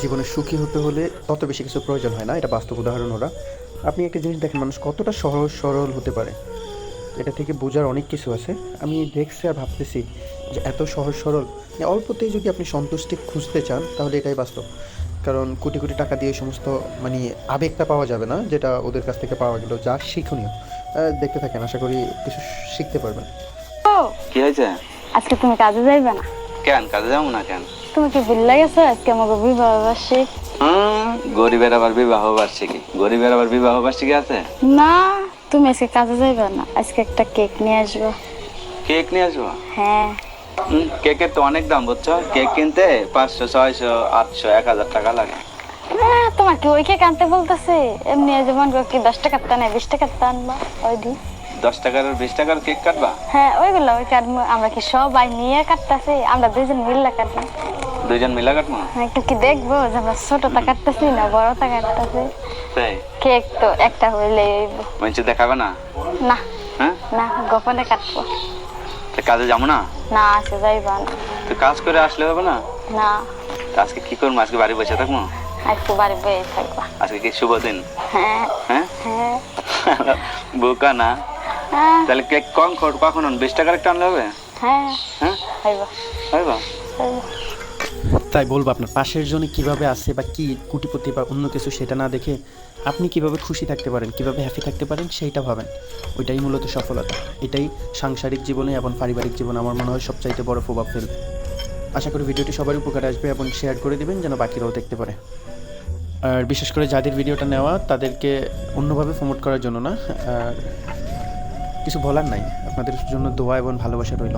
জীবনে সুখী হতে হলে তত বেশি কিছু প্রয়োজন হয় না, এটা বাস্তব উদাহরণ ওরা। আপনি একটা জিনিস দেখেন, মানুষ কতটা সহজ সরল হতে পারে, এটা থেকে বোঝার অনেক কিছু আছে। আমি দেখছি আর ভাবতেছি যে এত সহজ সরল, অল্পতেই যদি আপনি সন্তুষ্টি খুঁজতে চান তাহলে এটাই বাস্তব। কারণ কোটি কোটি টাকা দিয়ে সমস্ত মানে আবেগটা পাওয়া যাবে না যেটা ওদের কাছ থেকে পাওয়া গেল, যা শিক্ষণীয়। দেখতে থাকেন, আশা করি কিছু শিখতে পারবেন। ও কি হয়েছে? আজকে তুমি কাজে যাইবে না? কেন কাজে যাবো না কেন? তুমি কি ভুলে গেছো আজকে আমাকে বিবাহ বার্ষিক? গরিবের আবার বিবাহ বার্ষিকী? গরিবের আবার বিবাহ বার্ষিকী আছে? না, তুমি আজকে কাজে যাইবে না, আজকে একটা কেক নিয়ে আসবো। কেক নিয়ে আসবো? হ্যাঁ। কেকের তো অনেক দাম বুঝছো, কেক কিনতে 500, 600, 800, 1000 টাকা লাগে। তোমার কি ওই কেক আনতে বলতেছে? এমনি যেমন কি 10 টাকার তা নেই, 20 টাকার তা আনবা। ওই দি 10 টাকার আর 20 টাকার কেক কাটবা? হ্যাঁ ওইগুলো ওই কাটবো। আমরা কি সবাই নিয়ে কাটতেছি? আমরা দুইজন মিলে কাটবো। দুইজন মিলা কাটবো? একটু কি দেখবো যে আমরা ছোটটা কাটতেছি না বড়টা কাটতেছি? তাই? কেক তো একটা হইলে মানুষ দেখাবে না? না হ্যাঁ না, গোপনে কাটবো। তো কাজে যাবো না? না আজকে যাইবা না। তো কাজ করে আসলে হবে না? না, তো আজকে কি করবো? আজকে বাড়ি বসে থাকবো? আজকে বাড়ি বয়ে থাকবা। আজকে কি শুভ দিন? হ্যাঁ হ্যাঁ হ্যাঁ বোকা না? হ্যাঁ তাহলে কেক কখন 20 টাকার একটা আনলে হবে? হ্যাঁ হ্যাঁ হইবা হইবা? হইবা। তাই বলবো, আপনার পাশের জনে কিভাবে আছে বা কি কুটিপতি বা অন্য কিছু সেটা না দেখে আপনি কিভাবে খুশি থাকতে পারেন, কিভাবে হ্যাপি থাকতে পারেন সেইটা ভাবেন। ওইটাই মূলত সফলতা। এটাই সাংসারিক জীবনে এবং পারিবারিক জীবনে আমার মনে হয় সবচাইতে বড় প্রভাব ফেলবে। আশা করি ভিডিওটি সবার উপকারে আসবে এবং শেয়ার করে দিবেন যেন বাকিরাও দেখতে পারে। আর বিশেষ করে যাদের ভিডিওটা নেওয়া তাদেরকে অন্যভাবে প্রমোট করার জন্য না, আর কিছু বলার নাই। আপনাদের জন্য দোয়া এবং ভালোবাসা রইল।